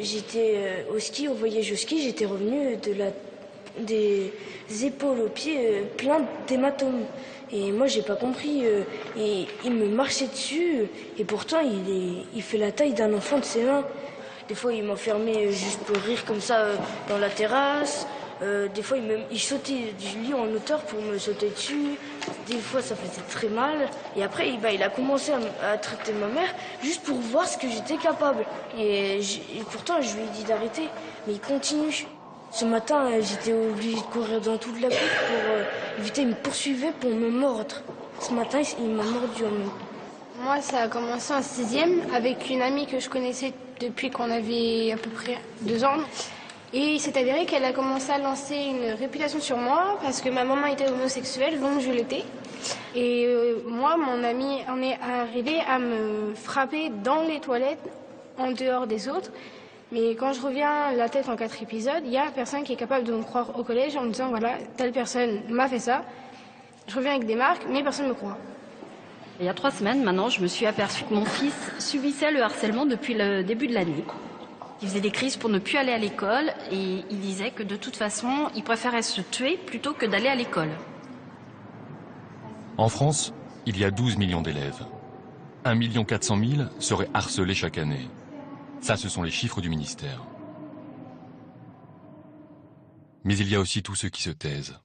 J'étais au ski, au voyage au ski, j'étais revenue des épaules aux pieds plein d'hématomes. Et moi, j'ai pas compris. Et il me marchait dessus, et pourtant, il fait la taille d'un enfant de ses mains. Des fois, il m'enfermait juste pour rire comme ça dans la terrasse. Des fois, il sautait du lit en hauteur pour me sauter dessus. Des fois, ça faisait très mal. Et après, il a commencé à traiter ma mère juste pour voir ce que j'étais capable. Et pourtant, je lui ai dit d'arrêter. Mais il continue. Ce matin, j'étais obligée de courir dans toute la cour pour éviter. Il me poursuivait pour me mordre. Ce matin, il m'a mordu en même. Moi, ça a commencé en 6e avec une amie que je connaissais depuis qu'on avait à peu près 2 ans. Et il s'est avéré qu'elle a commencé à lancer une réputation sur moi parce que ma maman était homosexuelle, donc je l'étais. Et moi, mon amie en est arrivé à me frapper dans les toilettes en dehors des autres. Mais quand je reviens la tête en 4 épisodes, il y a personne qui est capable de me croire au collège en me disant voilà, telle personne m'a fait ça. Je reviens avec des marques, mais personne ne me croit. Il y a 3 semaines maintenant, je me suis aperçue que mon fils subissait le harcèlement depuis le début de l'année. Il faisait des crises pour ne plus aller à l'école et il disait que de toute façon, il préférait se tuer plutôt que d'aller à l'école. En France, il y a 12 millions d'élèves. 1 400 000 seraient harcelés chaque année. Ça, ce sont les chiffres du ministère. Mais il y a aussi tous ceux qui se taisent.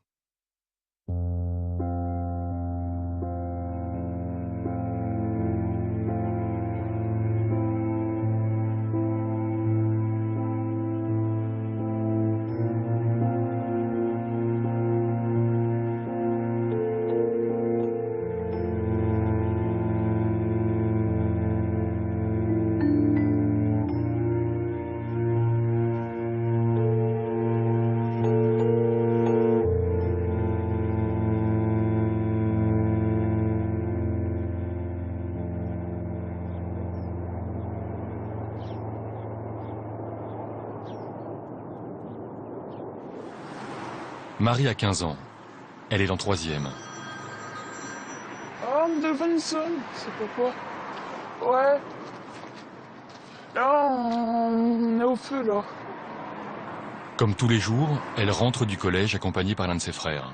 Marie a 15 ans. Elle est en 3e. Oh, mon téléphone sonne. C'est pourquoi? Ouais. Là, on est au feu, là. Comme tous les jours, elle rentre du collège accompagnée par l'un de ses frères.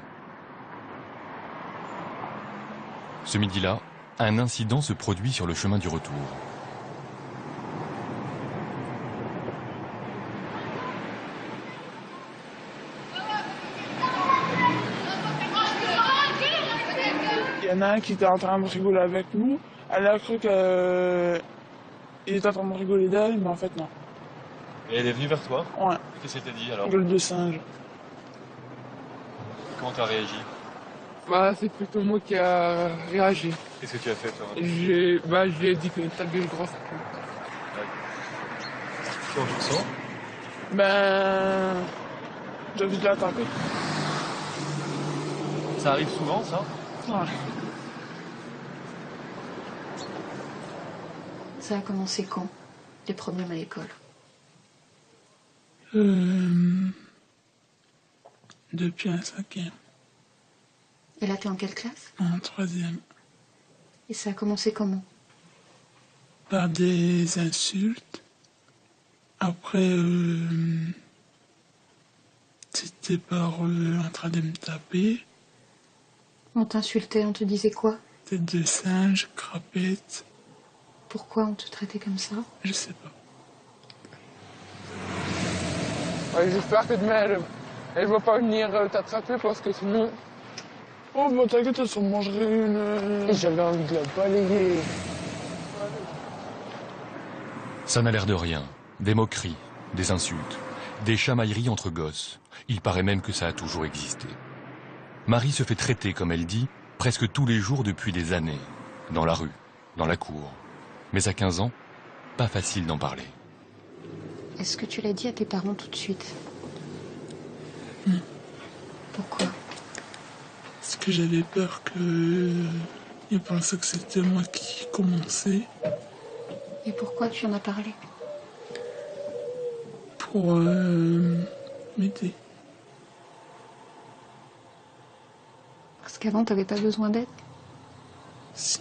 Ce midi-là, un incident se produit sur le chemin du retour. Il y en a un qui était en train de rigoler avec nous. Elle a cru qu'il était en train de rigoler d'elle, mais en fait, non. Et elle est venue vers toi? Ouais. Qu'est-ce qu'elle t'a dit alors? Gueule de singe. Comment t'as réagi? Bah, c'est plutôt moi qui a réagi. Qu'est-ce que tu as fait toi? Je lui ai dit que ta gueule grosse. Comment tu te sens? Ben... j'ai envie de l'attaquer. Ça arrive souvent ça? Ouais. Ça a commencé quand, les problèmes à l'école? Depuis un 5e. Et là, t'es en quelle classe? En 3e. Et ça a commencé comment? Par des insultes. Après, c'était par en train de me taper. On t'insultait, on te disait quoi? Tête de singe, crapette. Pourquoi on te traitait comme ça? Je sais pas. Ouais, j'espère que demain, elle va pas venir t'attraper parce que sinon... Oh, bah t'inquiète, elle s'en mangerait une... Et j'avais envie de la balayer. Ça n'a l'air de rien. Des moqueries, des insultes, des chamailleries entre gosses. Il paraît même que ça a toujours existé. Marie se fait traiter, comme elle dit, presque tous les jours depuis des années. Dans la rue, dans la cour. Mais à 15 ans, pas facile d'en parler. Est-ce que tu l'as dit à tes parents tout de suite? Pourquoi? Parce que j'avais peur qu'ils pensaient que c'était moi qui commençais. Et pourquoi tu en as parlé? Pour m'aider. Parce qu'avant, t'avais pas besoin d'aide? Si.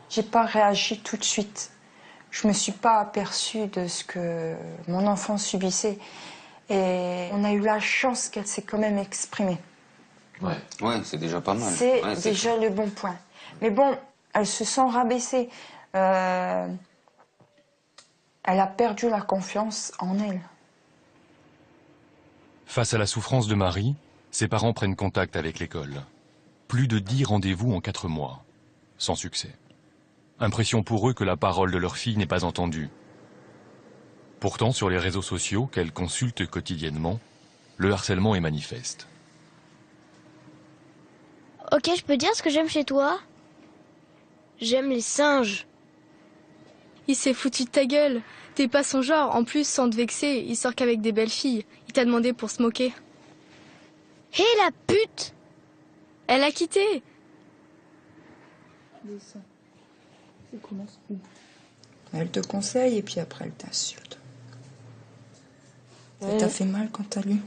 J'ai pas réagi tout de suite. Je me suis pas aperçue de ce que mon enfant subissait. Et on a eu la chance qu'elle s'est quand même exprimée. Ouais, c'est déjà pas mal. C'est déjà le bon point. Mais bon, elle se sent rabaissée. Elle a perdu la confiance en elle. Face à la souffrance de Marie, ses parents prennent contact avec l'école. Plus de 10 rendez-vous en 4 mois. Sans succès. Impression pour eux que la parole de leur fille n'est pas entendue. Pourtant, sur les réseaux sociaux qu'elle consulte quotidiennement, le harcèlement est manifeste. Ok, je peux dire ce que j'aime chez toi? J'aime les singes. Il s'est foutu de ta gueule. T'es pas son genre. En plus, sans te vexer, il sort qu'avec des belles filles. Il t'a demandé pour se moquer. Hé, la pute! Elle a quitté. Elle te conseille et puis après elle t'insulte. Ça t'a fait mal quand t'as lu?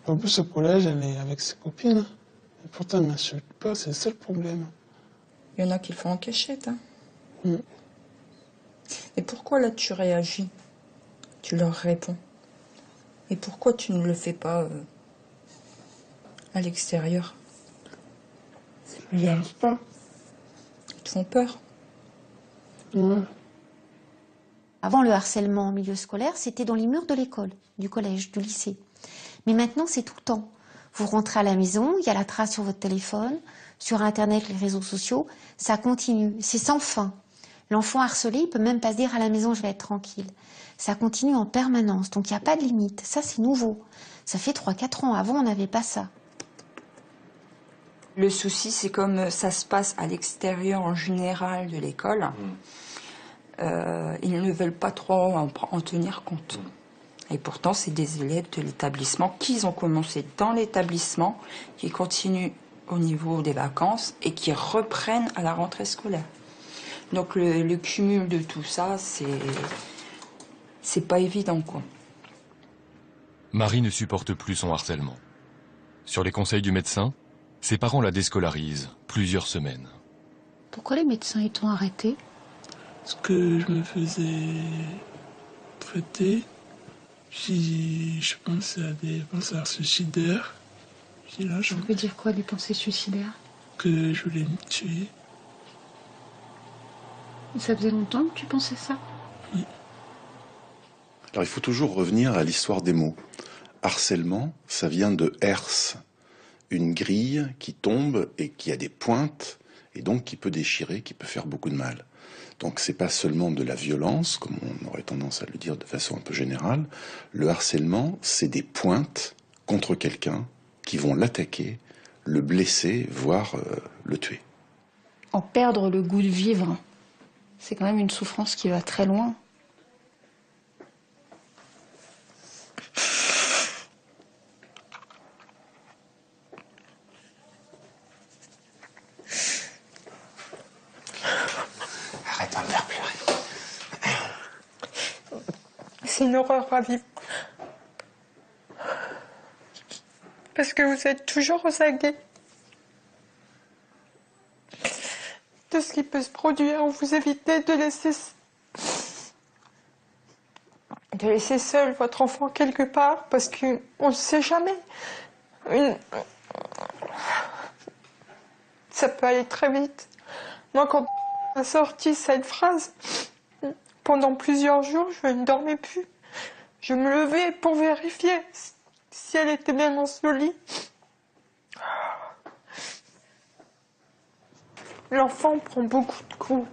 En plus, au collège, elle est avec ses copines. Et pourtant, elle ne m'insulte pas, c'est le seul problème. Il y en a qui le font en cachette. Hein. Et pourquoi là tu réagis? Tu leur réponds. Et pourquoi tu ne le fais pas à l'extérieur? J'y arrive pas. Ils te font peur? Ouais. Avant, le harcèlement en milieu scolaire, c'était dans les murs de l'école, du collège, du lycée. Mais maintenant, c'est tout le temps. Vous rentrez à la maison, il y a la trace sur votre téléphone, sur Internet, les réseaux sociaux, ça continue, c'est sans fin. L'enfant harcelé, il peut même pas se dire à la maison, je vais être tranquille. Ça continue en permanence, donc il n'y a pas de limite. Ça, c'est nouveau. Ça fait 3-4 ans. Avant, on n'avait pas ça. Le souci, c'est comme ça se passe à l'extérieur en général de l'école. Ils ne veulent pas trop en tenir compte. Et pourtant, c'est des élèves de l'établissement qui ont commencé dans l'établissement, qui continuent au niveau des vacances et qui reprennent à la rentrée scolaire. Donc le cumul de tout ça, c'est pas évident, quoi. Marie ne supporte plus son harcèlement. Sur les conseils du médecin, ses parents la déscolarisent plusieurs semaines. Pourquoi les médecins ils t'ont arrêté? Parce que je me faisais traiter. Puis je pensais à des pensées suicidaires. Puis là, Ça veut dire quoi, des pensées suicidaires? Que je voulais me tuer. Ça faisait longtemps que tu pensais ça? Oui. Alors il faut toujours revenir à l'histoire des mots. Harcèlement, ça vient de hers, une grille qui tombe et qui a des pointes, et donc qui peut déchirer, qui peut faire beaucoup de mal. Donc c'est pas seulement de la violence, comme on aurait tendance à le dire de façon un peu générale. Le harcèlement, c'est des pointes contre quelqu'un qui vont l'attaquer, le blesser, voire le tuer. En perdre le goût de vivre, c'est quand même une souffrance qui va très loin. Arrête de me faire pleurer. C'est une horreur à vivre. Parce que vous êtes toujours aux aguets de ce qui peut se produire. Vous évitez de laisser seul votre enfant quelque part parce qu'on ne sait jamais. Ça peut aller très vite. Moi, quand on a sorti cette phrase, pendant plusieurs jours, je ne dormais plus. Je me levais pour vérifier si elle était bien dans ce lit. L'enfant prend beaucoup de coups.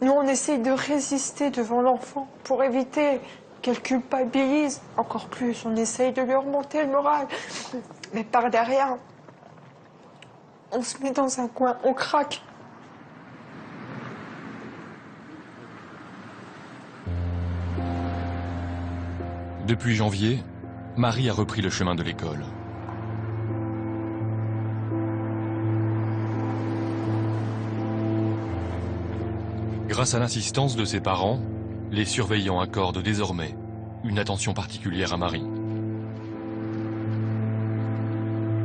Nous, on essaye de résister devant l'enfant pour éviter qu'elle culpabilise. Encore plus, on essaye de lui remonter le moral. Mais par derrière, on se met dans un coin, on craque. Depuis janvier, Marie a repris le chemin de l'école. Grâce à l'insistance de ses parents, les surveillants accordent désormais une attention particulière à Marie.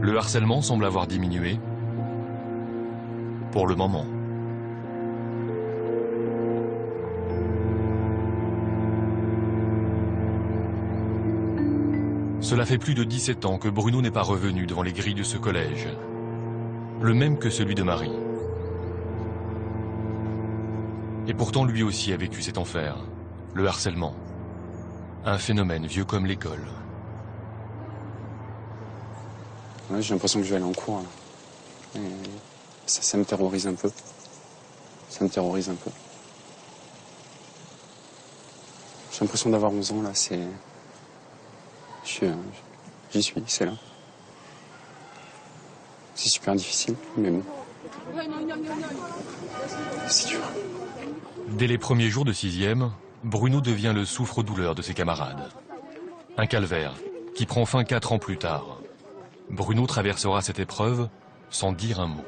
Le harcèlement semble avoir diminué, pour le moment. Cela fait plus de 17 ans que Bruno n'est pas revenu devant les grilles de ce collège. Le même que celui de Marie. Et pourtant lui aussi a vécu cet enfer, le harcèlement. Un phénomène vieux comme l'école. Ouais, j'ai l'impression que je vais aller en cours. Là. Et ça me terrorise un peu. Ça me terrorise un peu. J'ai l'impression d'avoir 11 ans là, c'est... J'y suis, c'est là. C'est super difficile, mais bon. C'est dur. Dès les premiers jours de 6e, Bruno devient le souffre-douleur de ses camarades. Un calvaire qui prend fin 4 ans plus tard. Bruno traversera cette épreuve sans dire un mot.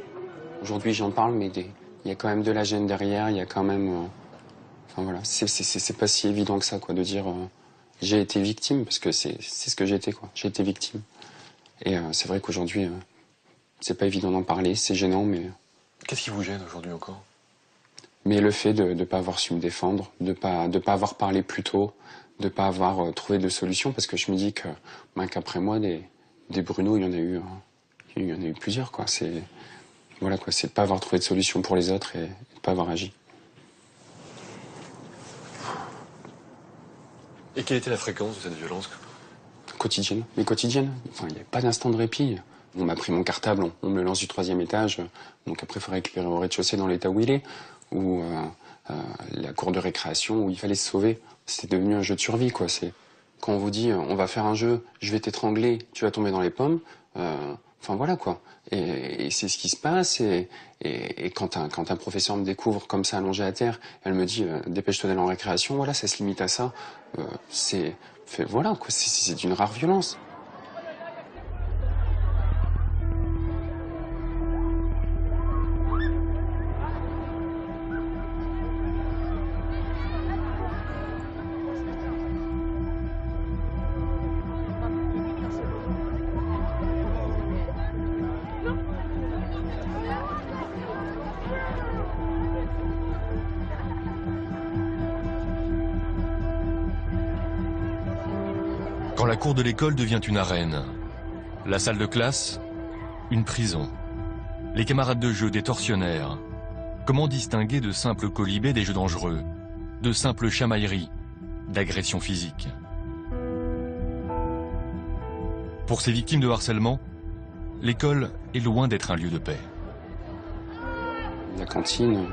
Aujourd'hui j'en parle, mais il y a quand même de la gêne derrière, il y a quand même... Enfin voilà, c'est pas si évident que ça, quoi, de dire j'ai été victime, parce que c'est ce que j'ai été, quoi. J'ai été victime. Et c'est vrai qu'aujourd'hui, c'est pas évident d'en parler, c'est gênant, mais... Qu'est-ce qui vous gêne aujourd'hui encore? Mais le fait de ne pas avoir su me défendre, de pas avoir parlé plus tôt, de pas avoir trouvé de solution, parce que je me dis que qu'après moi, des Bruno, il y en a eu plusieurs, quoi. C'est voilà, quoi, c'est de pas avoir trouvé de solution pour les autres et de pas avoir agi. Et quelle était la fréquence de cette violence? Quotidienne, mais quotidienne. Enfin, il n'y avait pas d'instant de répit. On m'a pris mon cartable, on me le lance du 3e étage, donc après il faut récupérer au rez-de-chaussée dans l'état où il est, ou la cour de récréation où il fallait se sauver. C'était devenu un jeu de survie, quoi. C'est quand on vous dit on va faire un jeu, je vais t'étrangler, tu vas tomber dans les pommes. Enfin voilà, quoi. Et c'est ce qui se passe. Et quand un professeur me découvre comme ça allongé à terre, elle me dit dépêche-toi d'aller en récréation. Voilà, ça se limite à ça. Voilà, quoi. C'est d'une rare violence. Quand la cour de l'école devient une arène, la salle de classe, une prison, les camarades de jeu des tortionnaires, comment distinguer de simples colibés des jeux dangereux, de simples chamailleries, d'agressions physiques? Pour ces victimes de harcèlement, l'école est loin d'être un lieu de paix. La cantine,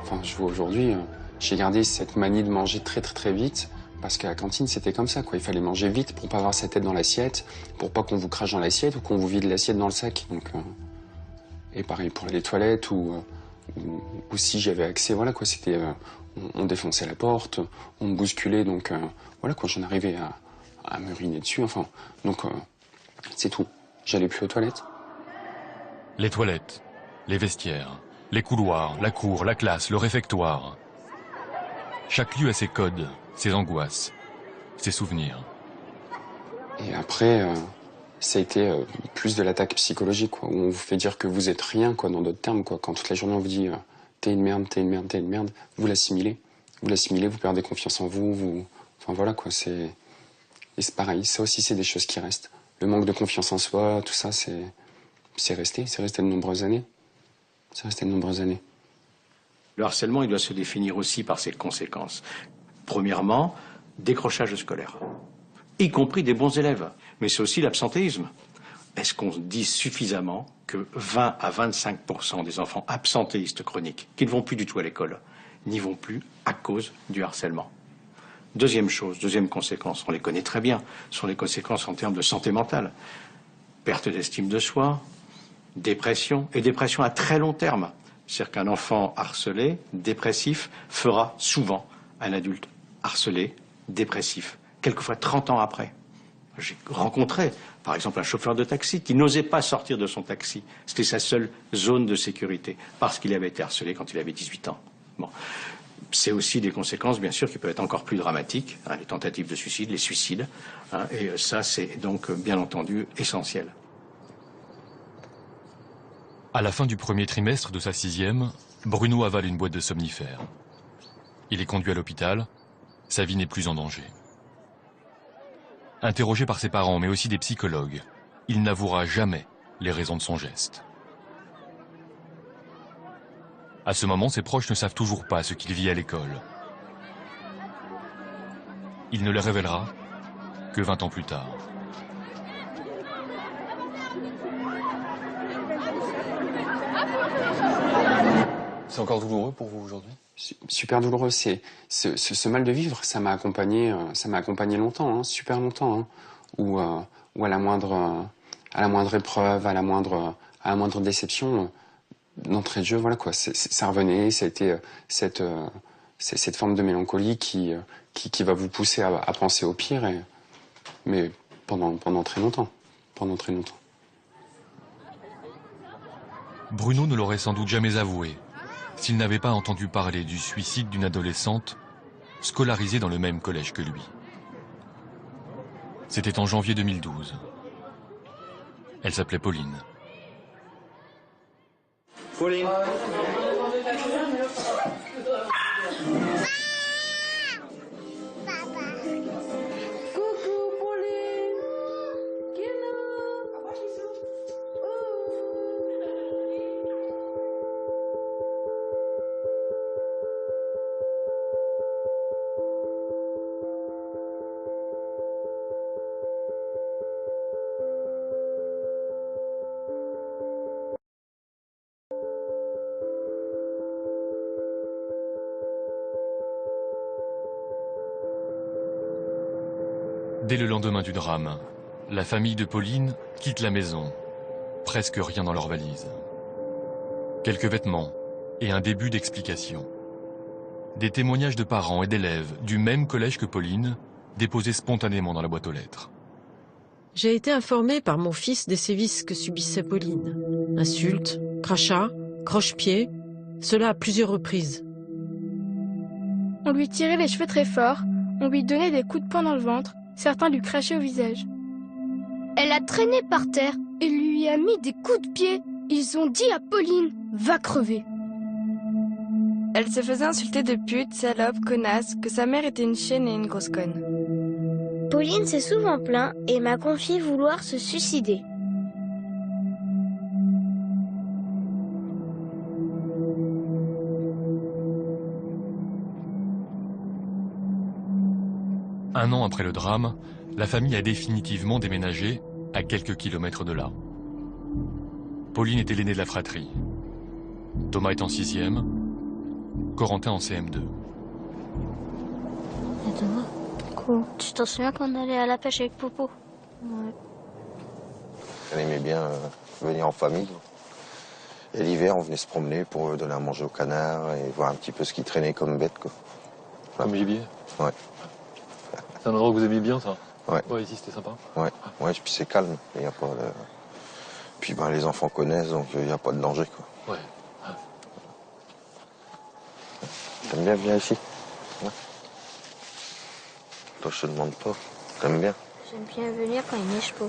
enfin je vois aujourd'hui, j'ai gardé cette manie de manger très vite. Parce qu'à la cantine, c'était comme ça, quoi. Il fallait manger vite pour pas avoir sa tête dans l'assiette, pour pas qu'on vous crache dans l'assiette ou qu'on vous vide l'assiette dans le sac. Donc, et pareil pour les toilettes ou si j'avais accès, voilà, quoi. C'était, on défonçait la porte, on me bousculait, donc voilà, quoi. J'en arrivais à m'uriner dessus, enfin. Donc, c'est tout. J'allais plus aux toilettes. Les toilettes, les vestiaires, les couloirs, la cour, la classe, le réfectoire. Chaque lieu a ses codes, ses angoisses, ses souvenirs. Et après, ça a été plus de l'attaque psychologique, quoi, où on vous fait dire que vous êtes rien, quoi, dans d'autres termes, quoi. Quand toute la journée on vous dit t'es une merde, t'es une merde, t'es une merde, vous l'assimilez, vous perdez confiance en vous, enfin voilà, quoi. Et c'est pareil, ça aussi c'est des choses qui restent. Le manque de confiance en soi, tout ça, c'est resté de nombreuses années. C'est resté de nombreuses années. Le harcèlement, il doit se définir aussi par ses conséquences. Premièrement, décrochage scolaire, y compris des bons élèves. Mais c'est aussi l'absentéisme. Est-ce qu'on dit suffisamment que 20 à 25% des enfants absentéistes chroniques, qui ne vont plus du tout à l'école, n'y vont plus à cause du harcèlement? Deuxième chose, deuxième conséquence, on les connaît très bien, sont les conséquences en termes de santé mentale. Perte d'estime de soi, dépression, et dépression à très long terme. C'est-à-dire qu'un enfant harcelé, dépressif, fera souvent un adulte harcelé, dépressif, quelquefois 30 ans après. J'ai rencontré, par exemple, un chauffeur de taxi qui n'osait pas sortir de son taxi. C'était sa seule zone de sécurité, parce qu'il avait été harcelé quand il avait 18 ans. Bon. C'est aussi des conséquences, bien sûr, qui peuvent être encore plus dramatiques, hein, les tentatives de suicide, les suicides, hein, et ça, c'est donc, bien entendu, essentiel. À la fin du premier trimestre de sa 6e, Bruno avale une boîte de somnifères. Il est conduit à l'hôpital. Sa vie n'est plus en danger. Interrogé par ses parents, mais aussi des psychologues, il n'avouera jamais les raisons de son geste. À ce moment, ses proches ne savent toujours pas ce qu'il vit à l'école. Il ne le révélera que 20 ans plus tard. C'est encore douloureux pour vous aujourd'hui? Super douloureux. Ce mal de vivre, ça m'a accompagné longtemps, hein, super longtemps. Hein, où à la moindre épreuve, à la moindre déception, d'entrée de jeu, voilà quoi, ça revenait. Ça a été cette forme de mélancolie qui va vous pousser à penser au pire, mais pendant très longtemps, Bruno ne l'aurait sans doute jamais avoué s'il n'avait pas entendu parler du suicide d'une adolescente scolarisée dans le même collège que lui. C'était en janvier 2012. Elle s'appelait Pauline. Pauline. Dès le lendemain du drame, la famille de Pauline quitte la maison. Presque rien dans leur valise. Quelques vêtements et un début d'explication. Des témoignages de parents et d'élèves du même collège que Pauline, déposés spontanément dans la boîte aux lettres. J'ai été informée par mon fils des sévices que subissait Pauline. Insultes, crachats, croche-pieds, cela à plusieurs reprises. On lui tirait les cheveux très fort, on lui donnait des coups de poing dans le ventre, certains lui crachaient au visage. Elle a traîné par terre et lui a mis des coups de pied. Ils ont dit à Pauline, va crever. Elle se faisait insulter de pute, salope, connasse, que sa mère était une chienne et une grosse conne. Pauline s'est souvent plaint et m'a confié vouloir se suicider. Un an après le drame, la famille a définitivement déménagé à quelques kilomètres de là. Pauline était l'aînée de la fratrie. Thomas est en 6e, Corentin en CM2. Et Thomas, quoi? Tu t'en souviens quand on allait à la pêche avec Popo? Ouais. Elle aimait bien venir en famille. Et l'hiver, on venait se promener pour donner à manger aux canards et voir un petit peu ce qui traînait comme bête, quoi. Comme gibier? Ouais. C'est un endroit que vous aimiez bien, ça? Ouais. Ouais, ici, c'était sympa? Ouais, ouais, puis c'est calme. Il y a pas de... Puis ben, les enfants connaissent, donc il n'y a pas de danger, quoi. Ouais. T'aimes bien venir ici? Ouais. Toi, je te demande pas. T'aimes bien? J'aime bien venir quand il neige pas.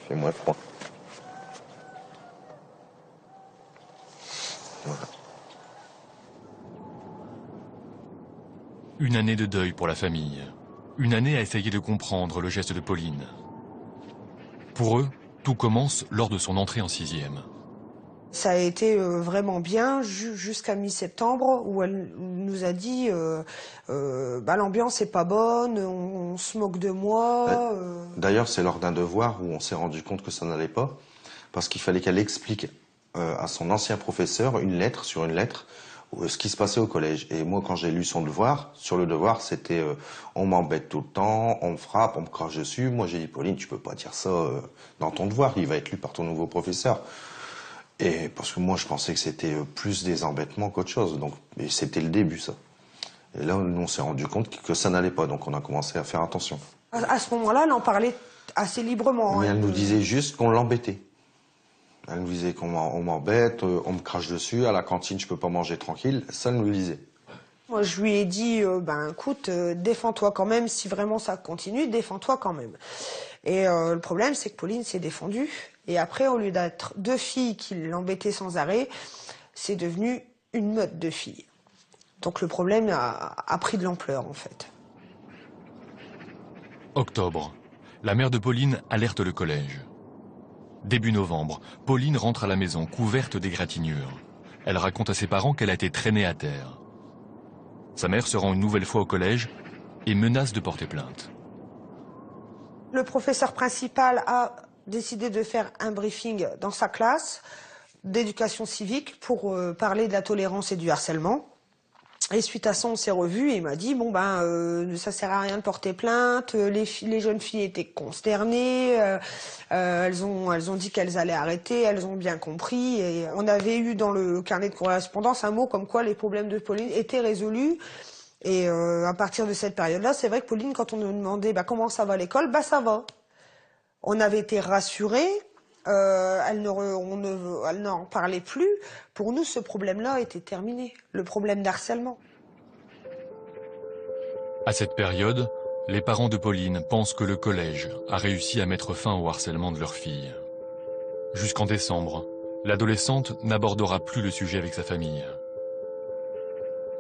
Fait moins froid. Voilà. Une année de deuil pour la famille. Une année à essayer de comprendre le geste de Pauline. Pour eux, tout commence lors de son entrée en 6e. Ça a été vraiment bien jusqu'à mi-septembre où elle nous a dit l'ambiance est pas bonne, on se moque de moi. D'ailleurs, c'est lors d'un devoir où on s'est rendu compte que ça n'allait pas, parce qu'il fallait qu'elle explique à son ancien professeur sur une lettre, ce qui se passait au collège. Et moi, quand j'ai lu son devoir, sur le devoir, c'était on m'embête tout le temps, on me frappe, on me crache dessus. Moi, j'ai dit, Pauline, tu peux pas dire ça dans ton devoir, il va être lu par ton nouveau professeur. Et parce que moi, je pensais que c'était plus des embêtements qu'autre chose. Donc, c'était le début, ça. Et là, nous, on s'est rendu compte que ça n'allait pas, donc on a commencé à faire attention. À ce moment-là, elle en parlait assez librement. Mais elle nous disait juste qu'on l'embêtait. Elle nous disait qu'on m'embête, on me crache dessus, à la cantine, je peux pas manger tranquille. Ça, elle nous le disait. Moi, je lui ai dit, écoute, défends-toi quand même, si vraiment ça continue, défends-toi quand même. Et le problème, c'est que Pauline s'est défendue. Et après, au lieu d'être deux filles qui l'embêtaient sans arrêt, c'est devenu une meute de filles. Donc le problème a pris de l'ampleur, en fait. Octobre. La mère de Pauline alerte le collège. Début novembre, Pauline rentre à la maison couverte d'égratignures. Elle raconte à ses parents qu'elle a été traînée à terre. Sa mère se rend une nouvelle fois au collège et menace de porter plainte. Le professeur principal a décidé de faire un briefing dans sa classe d'éducation civique pour parler de la tolérance et du harcèlement. Et suite à ça, on s'est revus et il m'a dit bon ça sert à rien de porter plainte. Les jeunes filles étaient consternées. Elles ont dit qu'elles allaient arrêter. Elles ont bien compris. Et on avait eu dans le carnet de correspondance un mot comme quoi les problèmes de Pauline étaient résolus. Et à partir de cette période-là, c'est vrai que Pauline, quand on nous demandait comment ça va à l'école, ça va. On avait été rassurés. Elle n'en parlait plus. Pour nous, ce problème-là était terminé, le problème d'harcèlement. À cette période, les parents de Pauline pensent que le collège a réussi à mettre fin au harcèlement de leur fille. Jusqu'en décembre, l'adolescente n'abordera plus le sujet avec sa famille.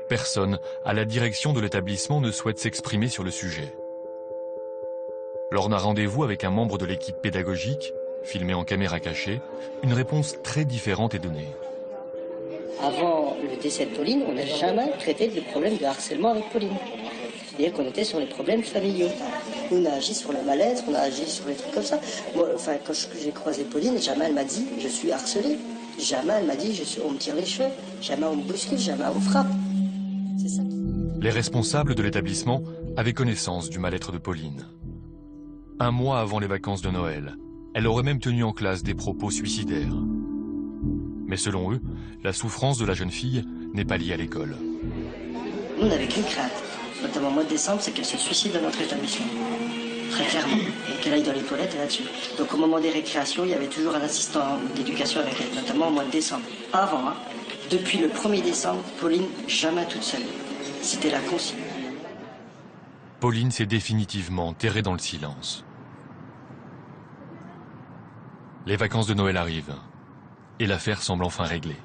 Personne à la direction de l'établissement ne souhaite s'exprimer sur le sujet. Lors d'un rendez-vous avec un membre de l'équipe pédagogique, filmé en caméra cachée, une réponse très différente est donnée. Avant le décès de Pauline, on n'a jamais traité de problème de harcèlement avec Pauline. C'est-à-dire qu'on était sur les problèmes familiaux. On a agi sur le malaise, on a agi sur les trucs comme ça. Moi, quand j'ai croisé Pauline, jamais elle m'a dit « je suis harcelée ». Jamais elle m'a dit « on me tire les cheveux ». Jamais on me bouscule, jamais on me frappe. C'est ça. Les responsables de l'établissement avaient connaissance du mal-être de Pauline. Un mois avant les vacances de Noël, elle aurait même tenu en classe des propos suicidaires. Mais selon eux, la souffrance de la jeune fille n'est pas liée à l'école. Nous, on n'avait qu'une crainte, notamment au mois de décembre, c'est qu'elle se suicide dans notre établissement. Très clairement. Et qu'elle aille dans les toilettes et là-dessus. Donc au moment des récréations, il y avait toujours un assistant d'éducation avec elle, notamment au mois de décembre. Avant, depuis le 1er décembre, Pauline, jamais toute seule. C'était la consigne. Pauline s'est définitivement terrée dans le silence. Les vacances de Noël arrivent et l'affaire semble enfin réglée.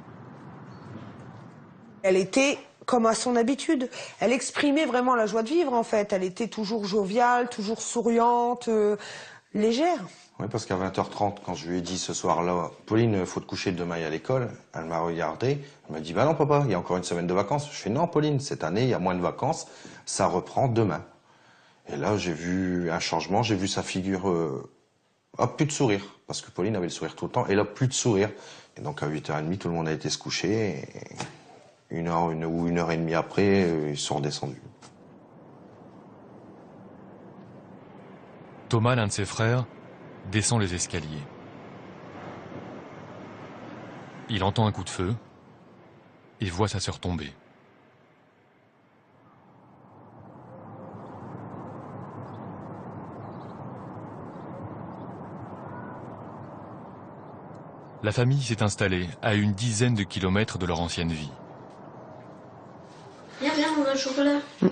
Elle était comme à son habitude. Elle exprimait vraiment la joie de vivre en fait. Elle était toujours joviale, toujours souriante, légère. Oui, parce qu'à 20h30, quand je lui ai dit ce soir-là, Pauline, faut te coucher demain à l'école, elle m'a regardé, elle m'a dit, bah non papa, il y a encore une semaine de vacances. Je fais, non Pauline, cette année, il y a moins de vacances, ça reprend demain. Et là, j'ai vu un changement, j'ai vu sa figure, plus de sourire, parce que Pauline avait le sourire tout le temps, et là, plus de sourire. Et donc à 8h30, tout le monde a été se coucher, et une heure et demie après, ils sont redescendus. Thomas, l'un de ses frères, descend les escaliers. Il entend un coup de feu et voit sa sœur tomber. La famille s'est installée à une dizaine de kilomètres de leur ancienne vie. Viens, on va au chocolat. On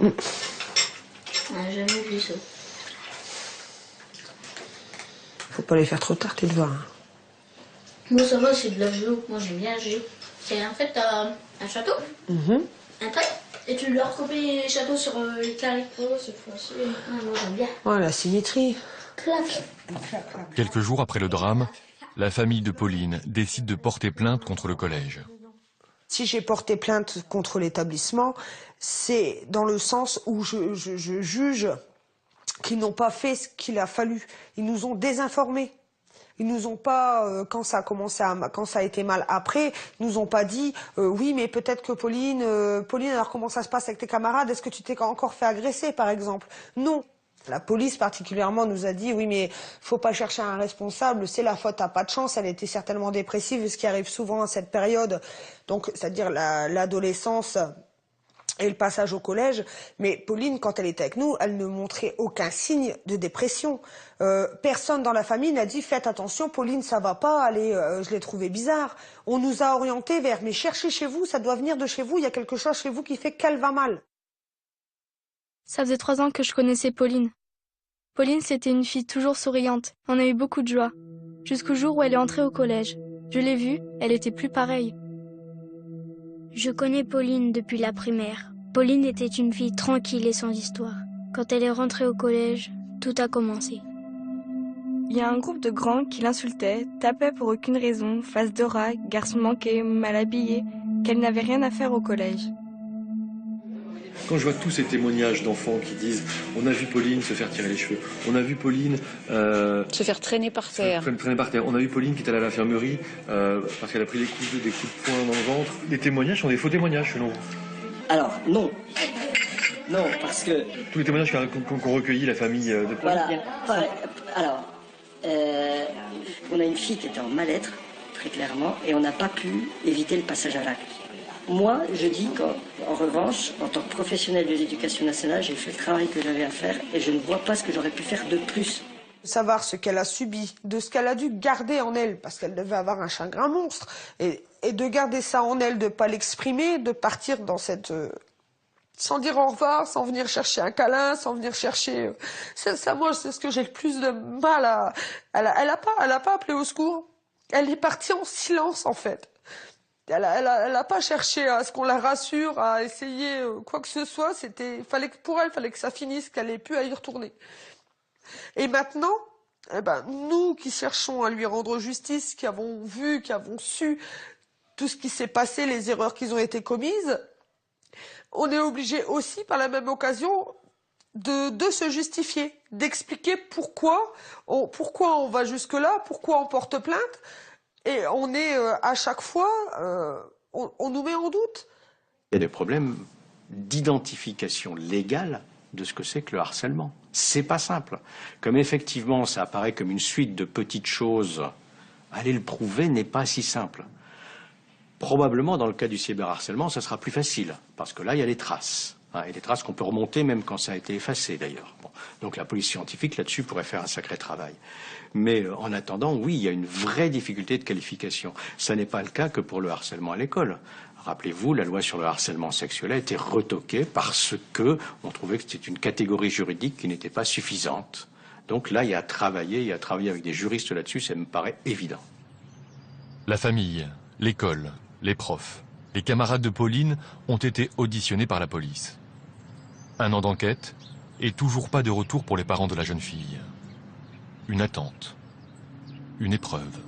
n'a jamais vu ça. Faut pas les faire trop tard, tes devoirs. Moi, ça va, c'est de la géo. Moi, j'aime bien la géo. C'est en fait, t'as un château, un trait, et tu leur copies les châteaux sur les carrés. Oh, c'est facile. Moi, j'aime bien. Oh, la symétrie. Clac. Quelques jours après le drame, la famille de Pauline décide de porter plainte contre le collège. Si j'ai porté plainte contre l'établissement, c'est dans le sens où je juge qu'ils n'ont pas fait ce qu'il a fallu. Ils nous ont désinformés. Ils nous ont pas, quand ça a été mal après, ils nous ont pas dit oui, mais peut-être que Pauline, alors comment ça se passe avec tes camarades? Est-ce que tu t'es encore fait agresser, par exemple? Non. La police particulièrement nous a dit oui, mais faut pas chercher un responsable, c'est la faute à pas de chance. Elle était certainement dépressive, ce qui arrive souvent à cette période. Donc, c'est-à-dire l'adolescence et le passage au collège. Mais Pauline, quand elle était avec nous, elle ne montrait aucun signe de dépression. Personne dans la famille n'a dit faites attention, Pauline, ça va pas, allez, je l'ai trouvé bizarre. On nous a orientés vers mais cherchez chez vous, ça doit venir de chez vous, il y a quelque chose chez vous qui fait qu'elle va mal. Ça faisait 3 ans que je connaissais Pauline. Pauline, c'était une fille toujours souriante. On a eu beaucoup de joie. Jusqu'au jour où elle est entrée au collège. Je l'ai vue, elle était plus pareille. Je connais Pauline depuis la primaire. Pauline était une fille tranquille et sans histoire. Quand elle est rentrée au collège, tout a commencé. Il y a un groupe de grands qui l'insultaient, tapaient pour aucune raison, face de rat, garçon manqué, mal habillé, qu'elle n'avait rien à faire au collège. Quand je vois tous ces témoignages d'enfants qui disent « on a vu Pauline se faire tirer les cheveux, on a vu Pauline... se faire traîner par terre. Traîner par terre. On a vu Pauline qui est allée à l'infirmerie parce qu'elle a pris des coups de poing dans le ventre. » Les témoignages sont des faux témoignages, selon vous? Alors, non. Non, parce que... Tous les témoignages qu'ont recueillis la famille de Pauline. Voilà. Alors, on a une fille qui était en mal-être, très clairement, et on n'a pas pu éviter le passage à l'acte. Moi, je dis qu'en revanche, en tant que professionnel de l'éducation nationale, j'ai fait le travail que j'avais à faire et je ne vois pas ce que j'aurais pu faire de plus. Savoir ce qu'elle a subi, de ce qu'elle a dû garder en elle, parce qu'elle devait avoir un chagrin monstre, et de garder ça en elle, de ne pas l'exprimer, de partir dans cette... sans dire au revoir, sans venir chercher un câlin, sans venir chercher... Ça, moi, c'est ce que j'ai le plus de mal à... Elle a pas appelé au secours. Elle est partie en silence, en fait. Elle a pas cherché à ce qu'on la rassure, à essayer quoi que ce soit. Pour elle, il fallait que ça finisse, qu'elle ait pu à y retourner. Et maintenant, nous qui cherchons à lui rendre justice, qui avons vu, qui avons su tout ce qui s'est passé, les erreurs qui ont été commises, on est obligé aussi, par la même occasion, de se justifier, d'expliquer pourquoi on va jusque-là, pourquoi on porte plainte. Et on est à chaque fois, on nous met en doute. Il y a des problèmes d'identification légale de ce que c'est que le harcèlement. C'est pas simple. Comme effectivement ça apparaît comme une suite de petites choses, aller le prouver n'est pas si simple. Probablement dans le cas du cyberharcèlement, ça sera plus facile, parce que là il y a les traces. Et des traces qu'on peut remonter même quand ça a été effacé d'ailleurs. Bon. Donc la police scientifique là-dessus pourrait faire un sacré travail. Mais en attendant, oui, il y a une vraie difficulté de qualification. Ça n'est pas le cas que pour le harcèlement à l'école. Rappelez-vous, la loi sur le harcèlement sexuel a été retoquée parce que on trouvait que c'était une catégorie juridique qui n'était pas suffisante. Donc là, il y a à travailler avec des juristes là-dessus, ça me paraît évident. La famille, l'école, les profs, les camarades de Pauline ont été auditionnés par la police. 1 an d'enquête et toujours pas de retour pour les parents de la jeune fille. Une attente, une épreuve.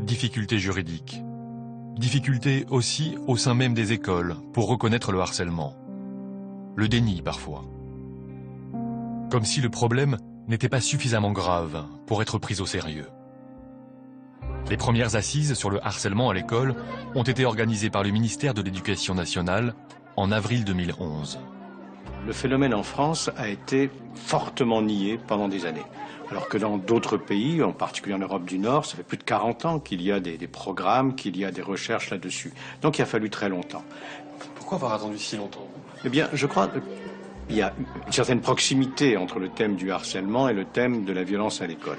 Difficultés juridiques. Difficultés aussi au sein même des écoles pour reconnaître le harcèlement. Le déni parfois. Comme si le problème n'était pas suffisamment grave pour être pris au sérieux. Les premières assises sur le harcèlement à l'école ont été organisées par le ministère de l'Éducation nationale en avril 2011. Le phénomène en France a été fortement nié pendant des années. Alors que dans d'autres pays, en particulier en Europe du Nord, ça fait plus de 40 ans qu'il y a des programmes, qu'il y a des recherches là-dessus. Donc il a fallu très longtemps. Pourquoi avoir attendu si longtemps? Eh bien, je crois qu'il y a une certaine proximité entre le thème du harcèlement et le thème de la violence à l'école.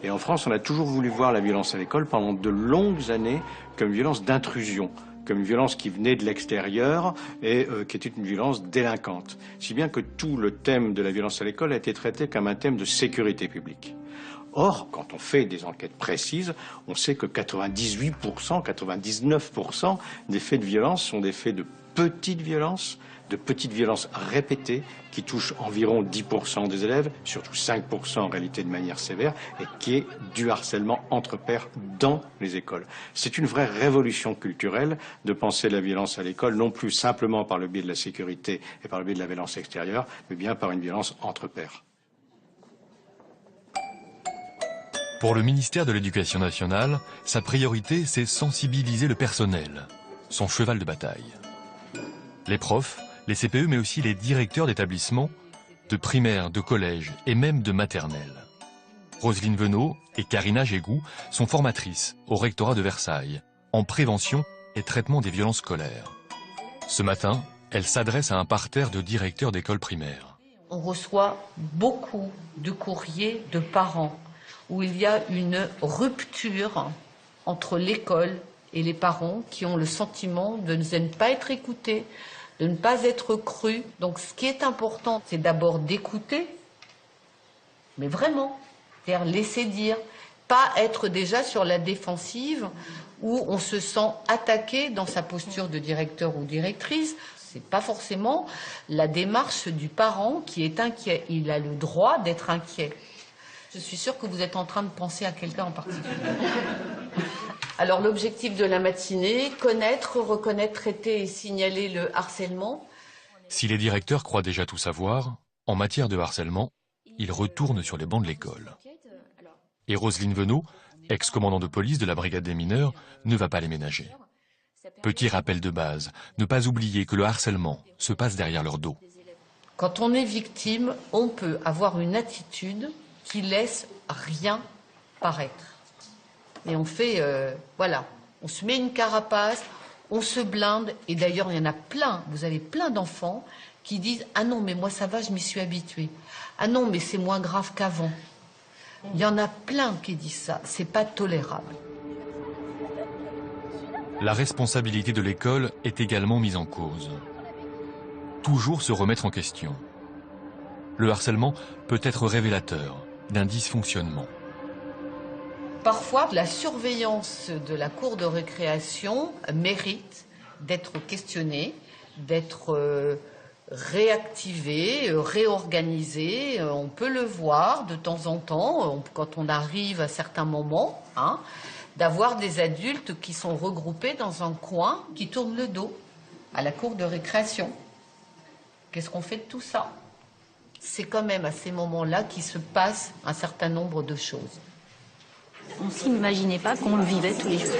Et en France, on a toujours voulu voir la violence à l'école pendant de longues années comme une violence d'intrusion, comme une violence qui venait de l'extérieur et qui était une violence délinquante. Si bien que tout le thème de la violence à l'école a été traité comme un thème de sécurité publique. Or, quand on fait des enquêtes précises, on sait que 98%, 99% des faits de violence sont des faits de petites violences répétées qui touchent environ 10% des élèves, surtout 5% en réalité de manière sévère, et qui est du harcèlement entre pairs dans les écoles. C'est une vraie révolution culturelle de penser la violence à l'école, non plus simplement par le biais de la sécurité et par le biais de la violence extérieure, mais bien par une violence entre pairs. Pour le ministère de l'Éducation nationale, sa priorité, c'est sensibiliser le personnel, son cheval de bataille. Les profs, les CPE, mais aussi les directeurs d'établissements, de primaire, de collège et même de maternelle. Roselyne Venot et Karina Gégou sont formatrices au rectorat de Versailles, en prévention et traitement des violences scolaires. Ce matin, elles s'adressent à un parterre de directeurs d'écoles primaires. On reçoit beaucoup de courriers de parents où il y a une rupture entre l'école et les parents qui ont le sentiment de ne pas être écoutés, de ne pas être crus. Donc ce qui est important, c'est d'abord d'écouter, mais vraiment, c'est-à-dire laisser dire, pas être déjà sur la défensive où on se sent attaqué dans sa posture de directeur ou directrice. C'est pas forcément la démarche du parent qui est inquiet. Il a le droit d'être inquiet. Je suis sûre que vous êtes en train de penser à quelqu'un en particulier. Alors l'objectif de la matinée, connaître, reconnaître, traiter et signaler le harcèlement. Si les directeurs croient déjà tout savoir, en matière de harcèlement, ils retournent sur les bancs de l'école. Et Roselyne Venot, ex-commandant de police de la brigade des mineurs, ne va pas les ménager. Petit rappel de base, ne pas oublier que le harcèlement se passe derrière leur dos. Quand on est victime, on peut avoir une attitude qui laisse rien paraître. Et on fait, voilà, on se met une carapace, on se blinde. Et d'ailleurs, il y en a plein, vous avez plein d'enfants qui disent « Ah non, mais moi ça va, je m'y suis habituée. Ah non, mais c'est moins grave qu'avant. » Il y en a plein qui disent ça, c'est pas tolérable. La responsabilité de l'école est également mise en cause. Toujours se remettre en question. Le harcèlement peut être révélateur d'un dysfonctionnement. Parfois, la surveillance de la cour de récréation mérite d'être questionnée, d'être réactivée, réorganisée. On peut le voir de temps en temps, quand on arrive à certains moments, hein, d'avoir des adultes qui sont regroupés dans un coin, qui tournent le dos à la cour de récréation. Qu'est-ce qu'on fait de tout ça? C'est quand même à ces moments-là qu'il se passe un certain nombre de choses. On ne s'imaginait pas qu'on le vivait tous les jours.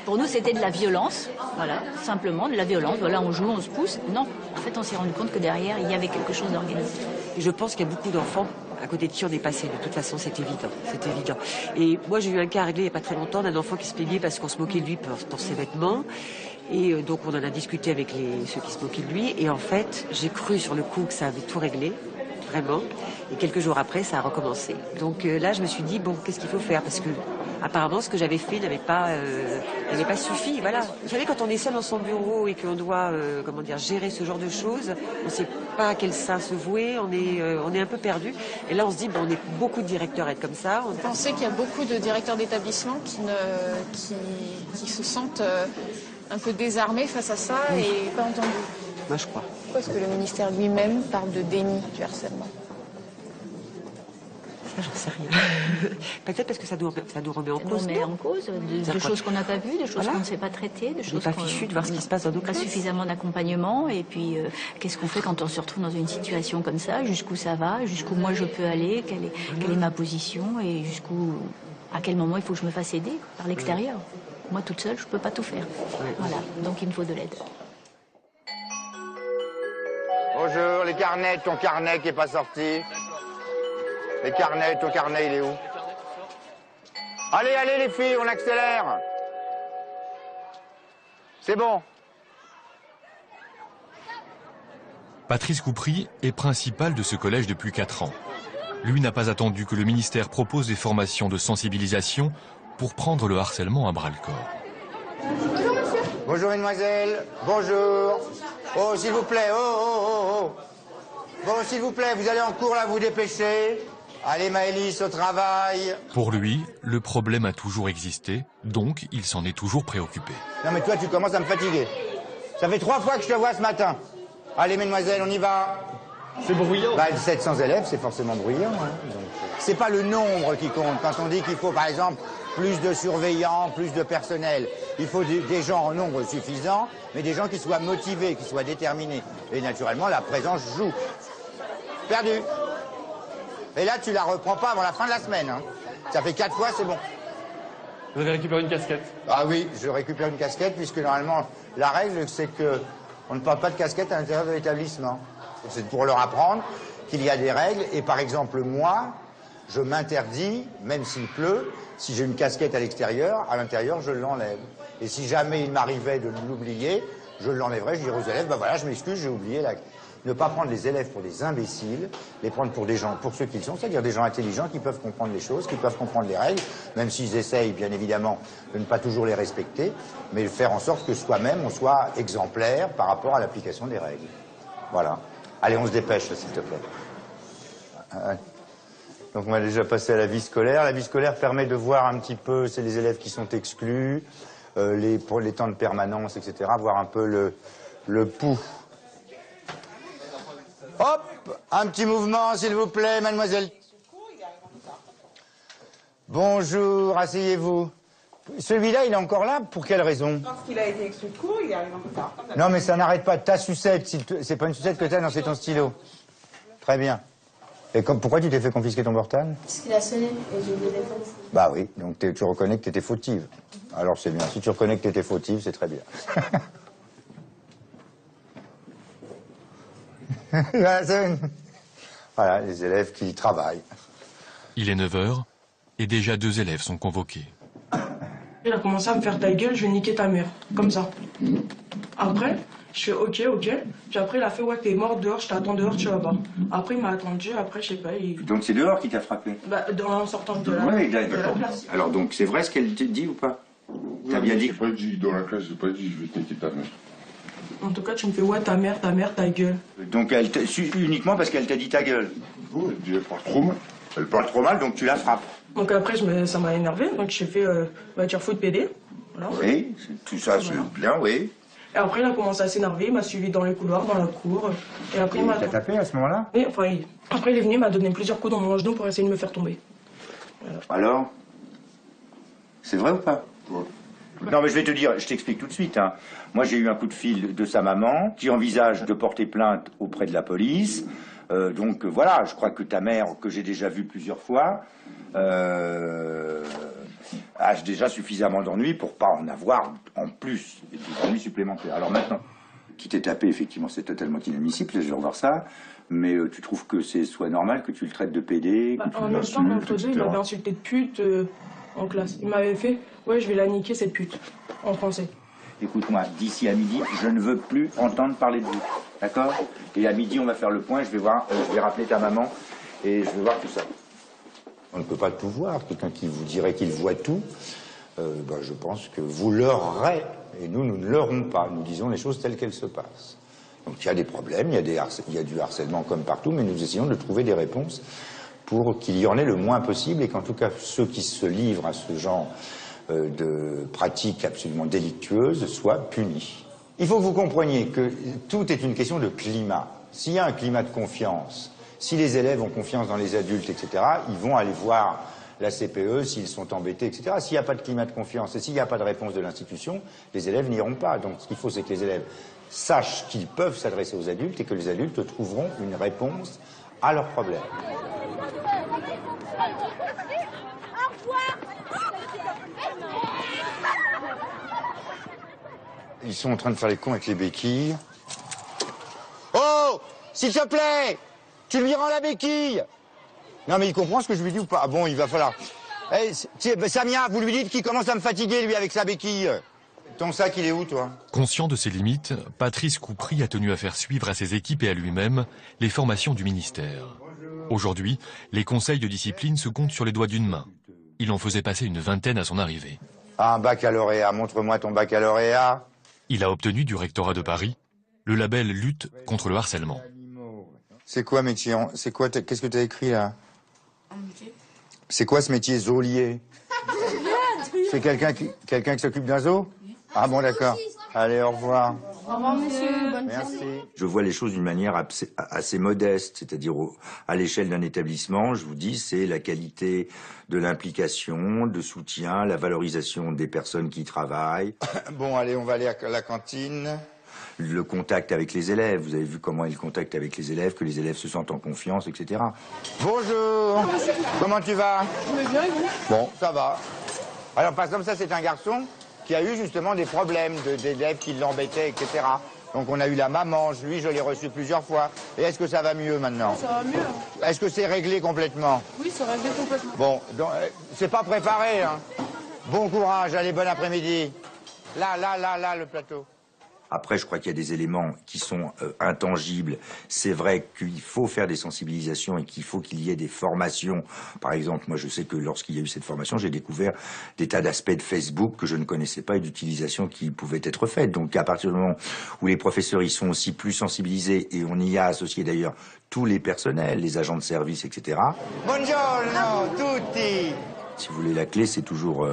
Pour nous, c'était de la violence, voilà, simplement de la violence. Voilà, on joue, on se pousse. Non, en fait, on s'est rendu compte que derrière, il y avait quelque chose d'organisé. Et je pense qu'il y a beaucoup d'enfants à côté de qui on est passé. De toute façon, c'est évident, c'est évident. Et moi, j'ai eu un cas réglé il n'y a pas très longtemps d'un enfant qui se plaignait parce qu'on se moquait de lui pour ses vêtements. Et donc, on en a discuté avec ceux qui se moquaient de lui. Et en fait, j'ai cru sur le coup que ça avait tout réglé. Vraiment. Et quelques jours après, ça a recommencé. Donc là, je me suis dit, bon, qu'est-ce qu'il faut faire? Parce que apparemment, ce que j'avais fait n'avait pas suffi. Voilà. Vous savez, quand on est seul dans son bureau et qu'on doit, comment dire, gérer ce genre de choses, on ne sait pas à quel sein se vouer, on est un peu perdu. Et là, on se dit, bon, on est beaucoup de directeurs à être comme ça. On sait qu'il y a beaucoup de directeurs d'établissement qui se sentent un peu désarmés face à ça et pas entendus. Moi, je crois. Pourquoi est-ce que le ministère lui-même parle de déni du harcèlement? Ça, j'en sais rien. Peut-être parce que ça nous remet en cause. Ça nous remet en cause de choses qu'on n'a pas vues, de choses qu'on ne sait pas traiter, de choses pas fichu de voir ce qui se passe dans nos classes. Pas suffisamment d'accompagnement. Et puis, qu'est-ce qu'on fait quand on se retrouve dans une situation comme ça? Jusqu'où ça va? Jusqu'où moi je peux aller? Quelle est ma position? Et à quel moment il faut que je me fasse aider par l'extérieur? Moi, toute seule, je ne peux pas tout faire. Voilà. Donc, il me faut de l'aide. Bonjour, les carnets, ton carnet qui n'est pas sorti. Les carnets, ton carnet, il est où? Allez, allez les filles, on accélère. C'est bon. Patrice Coupry est principal de ce collège depuis 4 ans. Lui n'a pas attendu que le ministère propose des formations de sensibilisation pour prendre le harcèlement à bras-le-corps. Bonjour monsieur. Bonjour mesdemoiselles. Bonjour. Oh, s'il vous plaît. Oh. Bon, s'il vous plaît, vous allez en cours là, vous dépêchez. Allez Maëlys, au travail. Pour lui, le problème a toujours existé, donc il s'en est toujours préoccupé. Non mais toi, tu commences à me fatiguer. Ça fait 3 fois que je te vois ce matin. Allez mesdemoiselles, on y va. C'est bruyant. 700 élèves, c'est forcément bruyant. Hein. C'est pas le nombre qui compte. Quand on dit qu'il faut, par exemple, plus de surveillants, plus de personnel, il faut des gens en nombre suffisant, mais des gens qui soient motivés, qui soient déterminés. Et naturellement, la présence joue. Perdu. Et là, tu la reprends pas avant la fin de la semaine. Hein. Ça fait 4 fois, c'est bon. Vous avez récupéré une casquette? Ah oui, je récupère une casquette, puisque normalement, la règle, c'est que on ne porte pas de casquette à l'intérieur de l'établissement. C'est pour leur apprendre qu'il y a des règles. Et par exemple, moi, je m'interdis, même s'il pleut, si j'ai une casquette à l'extérieur, à l'intérieur, je l'enlève. Et si jamais il m'arrivait de l'oublier, je l'enlèverais, je dirais aux élèves, ben voilà, je m'excuse, j'ai oublié la... Ne pas prendre les élèves pour des imbéciles, les prendre pour des gens, pour ceux qu'ils sont, c'est-à-dire des gens intelligents qui peuvent comprendre les choses, qui peuvent comprendre les règles, même s'ils essayent, bien évidemment, de ne pas toujours les respecter, mais faire en sorte que soi-même, on soit exemplaire par rapport à l'application des règles. Voilà. Allez, on se dépêche, s'il te plaît. Donc, on va déjà passer à la vie scolaire. La vie scolaire permet de voir un petit peu, c'est les élèves qui sont exclus, pour les temps de permanence, etc., voir un peu Le pouls. Hop, un petit mouvement, s'il vous plaît, mademoiselle. Bonjour, asseyez-vous. Celui-là, il est encore là, pour quelle raison? Parce qu'il a été exclu de cours, il arrive un peu tard. Non, mais ça n'arrête pas. Ta sucette, c'est pas une sucette que t'as, non, c'est ton stylo. Très bien. Et pourquoi tu t'es fait confisquer ton portable? Parce qu'il a sonné et j'ai oublié d'éteindre. Bah oui, donc tu reconnais que t'étais fautive. Alors c'est bien. Si tu reconnais que t'étais fautive, c'est très bien. Voilà, les élèves qui travaillent. Il est 9h et déjà 2 élèves sont convoqués. Il a commencé à me faire ta gueule, je vais niquer ta mère. Comme ça. Après, je fais ok. Puis après, il a fait ouais, t'es mort dehors, je t'attends dehors, tu vas voir. Après, il m'a attendu, après, je sais pas. Donc c'est dehors qui t'a frappé? Bah, en sortant de là. Oui, d'accord. Alors donc c'est vrai ce qu'elle te dit ou pas? T'as bien dit? J'ai pas dit, dans la classe, j'ai pas dit, je vais te niquer ta mère. En tout cas, tu me fais ouais, ta mère, ta gueule. Donc elle uniquement parce qu'elle t'a dit ta gueule? Oui, elle dit, elle parle trop mal. Elle parle trop mal, donc tu la frappes. Donc après, ça m'a énervé, donc j'ai fait bah, tu refous de PD. Voilà. Oui, tout ça, c'est bien, oui. Et après, il a commencé à s'énerver, il m'a suivi dans les couloirs, dans la cour. Et après, il m'a tapé à ce moment-là? Oui, enfin, après, il est venu, il m'a donné plusieurs coups dans mon genou pour essayer de me faire tomber. Voilà. Alors? C'est vrai ou pas? Ouais. Non, mais je vais te dire, je t'explique tout de suite. Hein. Moi, j'ai eu un coup de fil de sa maman qui envisage de porter plainte auprès de la police. Donc voilà, je crois que ta mère, que j'ai déjà vue plusieurs fois, a déjà suffisamment d'ennuis pour pas en avoir en plus des ennuis supplémentaires. Alors maintenant, qui t'est tapé, effectivement, c'est totalement inadmissible, je vais revoir ça. Mais tu trouves que c'est soit normal que tu le traites de PD, que tu en même temps, il m'avait insulté de pute en classe. Il m'avait fait ouais, je vais la niquer cette pute, en français. Écoute-moi, d'ici à midi, je ne veux plus entendre parler de vous. D'accord? Et à midi, on va faire le point, je vais rappeler ta maman et je vais voir tout ça. On ne peut pas tout voir. Quelqu'un qui vous dirait qu'il voit tout, je pense que vous leurrez. Et nous ne leurrons pas. Nous disons les choses telles qu'elles se passent. Donc il y a des problèmes, il y a du harcèlement comme partout, mais nous essayons de trouver des réponses pour qu'il y en ait le moins possible et qu'en tout cas ceux qui se livrent à ce genre de pratiques absolument délictueuses soient punis. Il faut que vous compreniez que tout est une question de climat. S'il y a un climat de confiance, si les élèves ont confiance dans les adultes, etc., ils vont aller voir la CPE s'ils sont embêtés, etc. S'il n'y a pas de climat de confiance et s'il n'y a pas de réponse de l'institution, les élèves n'iront pas. Donc ce qu'il faut, c'est que les élèves sachent qu'ils peuvent s'adresser aux adultes et que les adultes trouveront une réponse à leurs problèmes. Ils sont en train de faire les cons avec les béquilles. Oh! S'il te plaît! Tu lui rends la béquille! Non mais il comprend ce que je lui dis ou pas? Ah bon, il va falloir... Hey, Samia, vous lui dites qu'il commence à me fatiguer, lui, avec sa béquille. Ton sac, il est où, toi? Conscient de ses limites, Patrice Coupry a tenu à faire suivre à ses équipes et à lui-même les formations du ministère. Aujourd'hui, les conseils de discipline se comptent sur les doigts d'une main. Il en faisait passer une vingtaine à son arrivée. Ah, un baccalauréat, montre-moi ton baccalauréat. Il a obtenu du rectorat de Paris le label Lutte contre le harcèlement. C'est quoi, métier? C'est quoi? Qu'est-ce que tu as écrit, là? C'est quoi ce métier, zoolier? C'est quelqu'un qui s'occupe d'un zoo? Ah bon, d'accord. Allez, au revoir. Au revoir, monsieur. Bonne Merci. journée. Je vois les choses d'une manière assez modeste, c'est-à-dire à l'échelle d'un établissement, je vous dis, c'est la qualité de l'implication, de soutien, la valorisation des personnes qui travaillent. Bon, allez, on va aller à la cantine. Le contact avec les élèves, vous avez vu comment est le contact avec les élèves, que les élèves se sentent en confiance, etc. Bonjour. Comment tu vas? Je vais bien, et vous? Bon, ça va. Alors, par exemple, ça, c'est un garçon qui a eu justement des problèmes d'élèves qui l'embêtaient, etc. Donc on a eu la maman, lui je l'ai reçu plusieurs fois. Et est-ce que ça va mieux maintenant? Ça va mieux. Est-ce que c'est réglé complètement? Oui, c'est réglé complètement. Bon, c'est pas préparé, hein. Bon courage, allez, bon après-midi. Là, le plateau. Après, je crois qu'il y a des éléments qui sont intangibles. C'est vrai qu'il faut faire des sensibilisations et qu'il faut qu'il y ait des formations. Par exemple, moi, je sais que lorsqu'il y a eu cette formation, j'ai découvert des tas d'aspects de Facebook que je ne connaissais pas et d'utilisation qui pouvaient être faites. Donc, à partir du moment où les professeurs y sont aussi plus sensibilisés, et on y a associé d'ailleurs tous les personnels, les agents de service, etc. Buongiorno tutti. Si vous voulez, la clé, c'est toujours,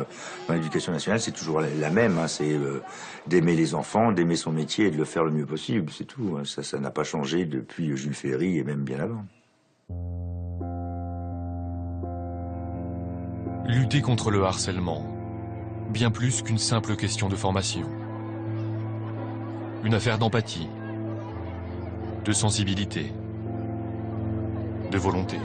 dans l'éducation nationale, c'est toujours la même. Hein, c'est d'aimer les enfants, d'aimer son métier et de le faire le mieux possible, c'est tout. Hein. Ça n'a pas changé depuis Jules Ferry et même bien avant. Lutter contre le harcèlement, bien plus qu'une simple question de formation. Une affaire d'empathie, de sensibilité, de volonté.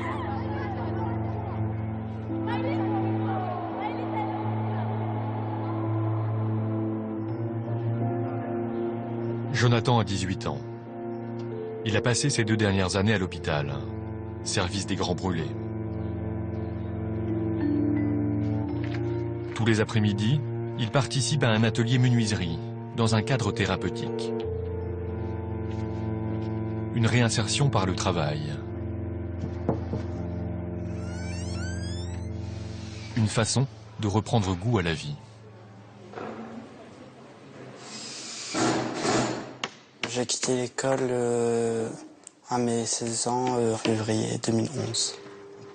Jonathan a 18 ans. Il a passé ses 2 dernières années à l'hôpital, service des grands brûlés. Tous les après-midi, il participe à un atelier menuiserie, dans un cadre thérapeutique. Une réinsertion par le travail. Une façon de reprendre goût à la vie. J'ai quitté l'école à mes 16 ans, février 2011.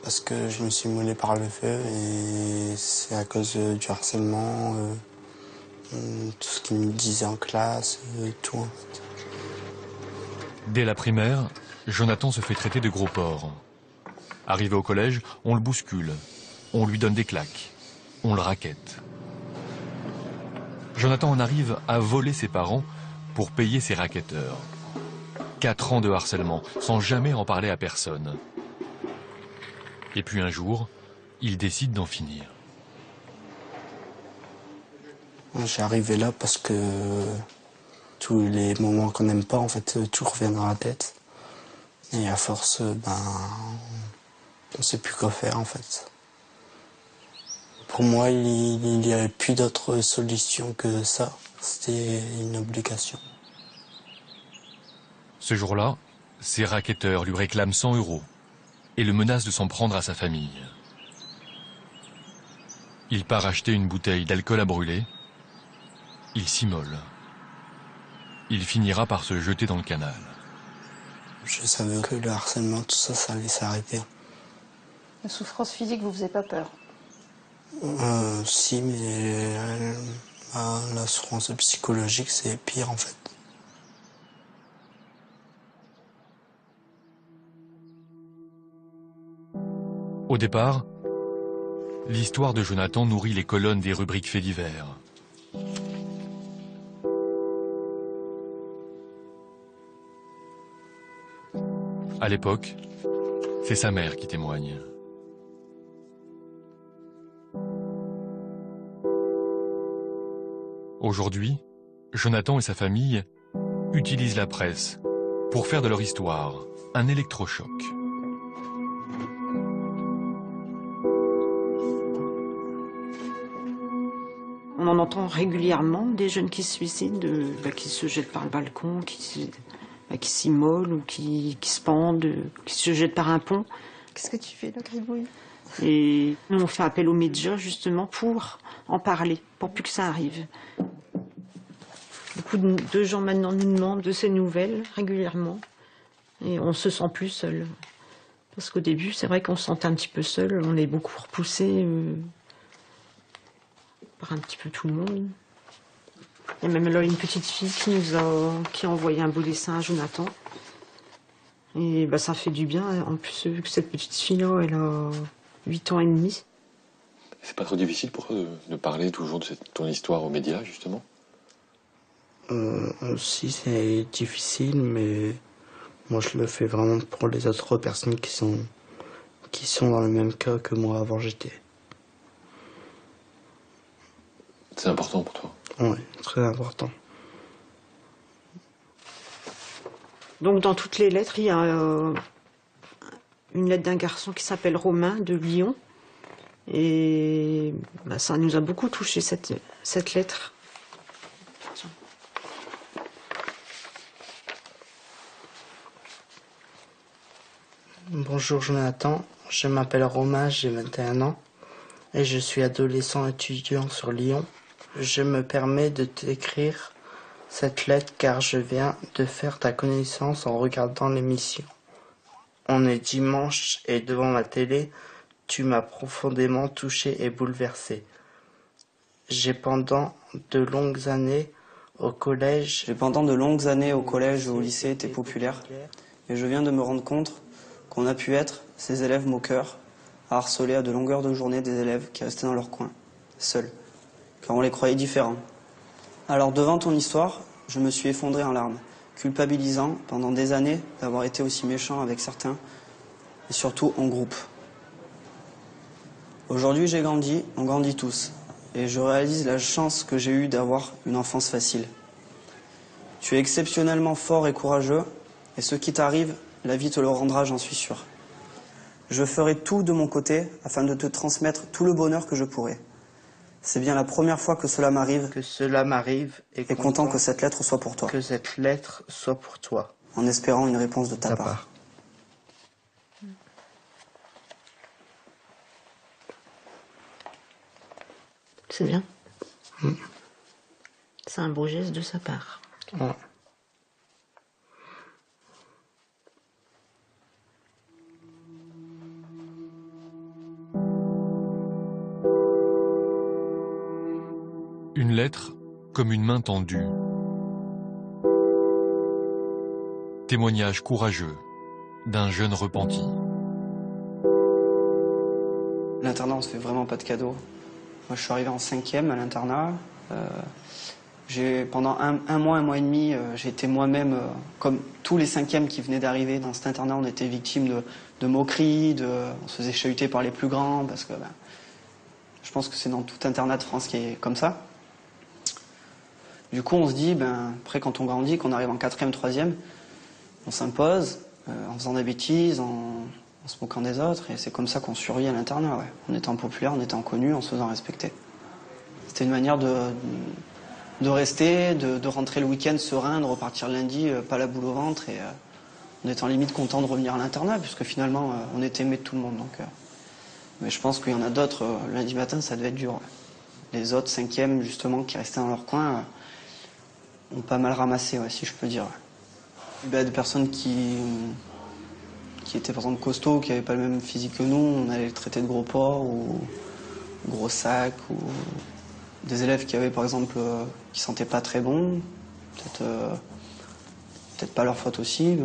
Parce que je me suis moulé par le feu et c'est à cause du harcèlement, tout ce qu'ils me disaient en classe, tout en fait. Dès la primaire, Jonathan se fait traiter de gros porc. Arrivé au collège, on le bouscule, on lui donne des claques, on le raquette. Jonathan en arrive à voler ses parents pour payer ses racketteurs. 4 ans de harcèlement, sans jamais en parler à personne. Et puis un jour, il décide d'en finir. J'ai arrivé là parce que tous les moments qu'on n'aime pas, en fait, tout revient dans la tête. Et à force, on sait plus quoi faire, en fait. Pour moi, il n'y avait plus d'autre solution que ça. C'était une obligation. Ce jour-là, ses racketteurs lui réclament 100 € et le menacent de s'en prendre à sa famille. Il part acheter une bouteille d'alcool à brûler. Il s'immole. Il finira par se jeter dans le canal. Je savais que le harcèlement, tout ça, ça allait s'arrêter. La souffrance physique vous faisait pas peur? Si, mais la souffrance psychologique, c'est pire en fait. Au départ, l'histoire de Jonathan nourrit les colonnes des rubriques faits divers. À l'époque, c'est sa mère qui témoigne. Aujourd'hui, Jonathan et sa famille utilisent la presse pour faire de leur histoire un électrochoc. On en entend régulièrement des jeunes qui se suicident, qui se jettent par le balcon, qui s'immolent ou qui se pendent, qui se jettent par un pont. Qu'est-ce que tu fais là, Gribouille? Et nous, on fait appel aux médias justement pour en parler, pour plus que ça arrive. Beaucoup de gens maintenant nous demandent de ces nouvelles régulièrement et on se sent plus seul. Parce qu'au début, c'est vrai qu'on se sentait un petit peu seul, on est beaucoup repoussé par un petit peu tout le monde. Il y a même là une petite fille qui a envoyé un beau dessin à Jonathan. Et ça fait du bien, en plus vu que cette petite fille-là, elle a 8 ans et demi. C'est pas trop difficile pour toi de parler toujours de ton histoire aux médias, justement? Si, c'est difficile, mais moi je le fais vraiment pour les autres personnes qui sont dans le même cas que moi avant j'étais. C'est important pour toi? Oui, très important. Donc dans toutes les lettres, il y a une lettre d'un garçon qui s'appelle Romain de Lyon. Et ça nous a beaucoup touché cette lettre. Bonjour Jonathan, je m'appelle Romain, j'ai 21 ans et je suis adolescent étudiant sur Lyon. Je me permets de t'écrire cette lettre car je viens de faire ta connaissance en regardant l'émission. On est dimanche et devant la télé, Tu m'as profondément touché et bouleversé. J'ai pendant de longues années au collège et au lycée été populaire. Et je viens de me rendre compte qu'on a pu être, ces élèves moqueurs, à harceler à de longueurs de journée des élèves qui restaient dans leur coin, seuls, car on les croyait différents. Alors devant ton histoire, je me suis effondré en larmes, culpabilisant pendant des années d'avoir été aussi méchant avec certains, et surtout en groupe. Aujourd'hui j'ai grandi, on grandit tous, et je réalise la chance que j'ai eue d'avoir une enfance facile. Tu es exceptionnellement fort et courageux, et ce qui t'arrive, la vie te le rendra, j'en suis sûr. Je ferai tout de mon côté afin de te transmettre tout le bonheur que je pourrai. C'est bien la première fois que cela m'arrive. Et content que cette lettre soit pour toi. Que cette lettre soit pour toi. En espérant une réponse de ta part. C'est bien. C'est un beau geste de sa part. Ouais. Une lettre comme une main tendue. Témoignage courageux d'un jeune repenti. L'internat, on se fait vraiment pas de cadeaux. Moi, je suis arrivé en 5e à l'internat. Pendant un mois et demi, j'ai été moi-même, comme tous les 5e qui venaient d'arriver dans cet internat, on était victimes de moqueries, on se faisait chahuter par les plus grands, parce que je pense que c'est dans tout internat de France qui est comme ça. Du coup, on se dit, après, quand on grandit, qu'on arrive en 4e, 3e, on s'impose en faisant des bêtises, en se moquant des autres, et c'est comme ça qu'on survit à l'internat, ouais. En étant populaire, en étant connu, en se faisant respecter. C'était une manière de rester, de rentrer le week-end serein, de repartir lundi, pas la boule au ventre, et en étant limite content de revenir à l'internat, puisque finalement, on était aimé de tout le monde. Donc, mais je pense qu'il y en a d'autres, lundi matin, ça devait être dur. Ouais. Les autres 5e, justement, qui restaient dans leur coin, ont pas mal ramassé, ouais, si je peux dire. Ouais. Des personnes qui étaient par exemple costauds, qui n'avaient pas le même physique que nous, on allait les traiter de gros porcs ou gros sacs, ou des élèves qui avaient par exemple qui sentaient pas très bon, peut-être pas leur faute aussi,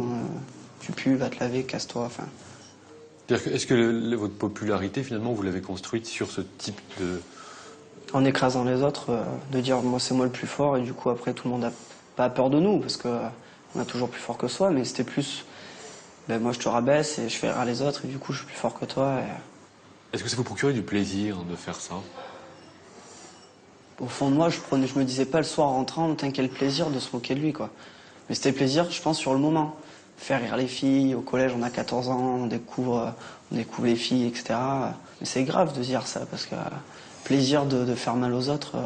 tu pues, va te laver, casse-toi, enfin. Est-ce que votre popularité finalement vous l'avez construite sur ce type de... En écrasant les autres, de dire moi c'est moi le plus fort, et du coup après tout le monde n'a pas peur de nous, parce qu'on a toujours plus fort que soi, mais c'était plus moi je te rabaisse et je fais rire les autres, et du coup je suis plus fort que toi. Est-ce que ça vous procurait du plaisir de faire ça? Au fond de moi, je me disais pas le soir en rentrant, quel plaisir de se moquer de lui, quoi. Mais c'était plaisir, je pense, sur le moment. Faire rire les filles, au collège on a 14 ans, on découvre les filles, etc. Mais c'est grave de dire ça, parce que plaisir de faire mal aux autres.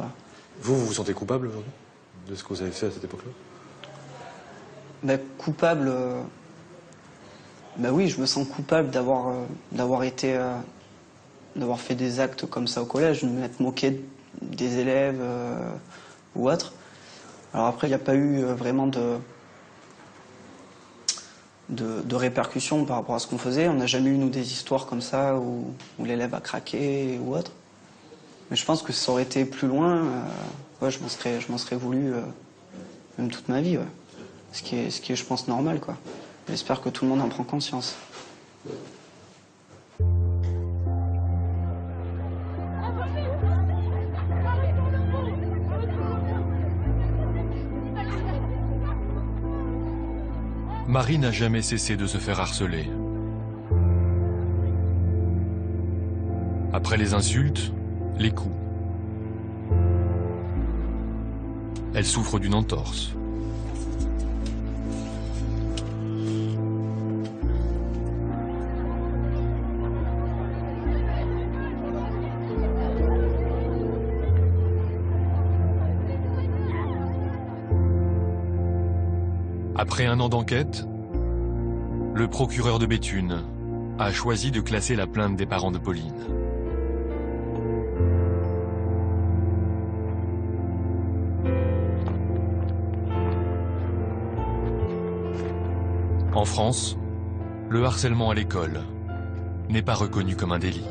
Vous vous sentez coupable aujourd'hui de ce que vous avez fait à cette époque-là? Coupable. Oui, je me sens coupable d'avoir fait des actes comme ça au collège, de m'être moqué des élèves ou autres. Alors après, il n'y a pas eu vraiment de répercussions par rapport à ce qu'on faisait. On n'a jamais eu, nous, des histoires comme ça où l'élève a craqué ou autre. Mais je pense que ça aurait été plus loin, je m'en serais voulu même toute ma vie, ouais. Ce qui est, je pense, normal, quoi. J'espère que tout le monde en prend conscience. Marie n'a jamais cessé de se faire harceler. Après les insultes, les coups. Elle souffre d'une entorse. Après un an d'enquête, le procureur de Béthune a choisi de classer la plainte des parents de Pauline. En France, le harcèlement à l'école n'est pas reconnu comme un délit.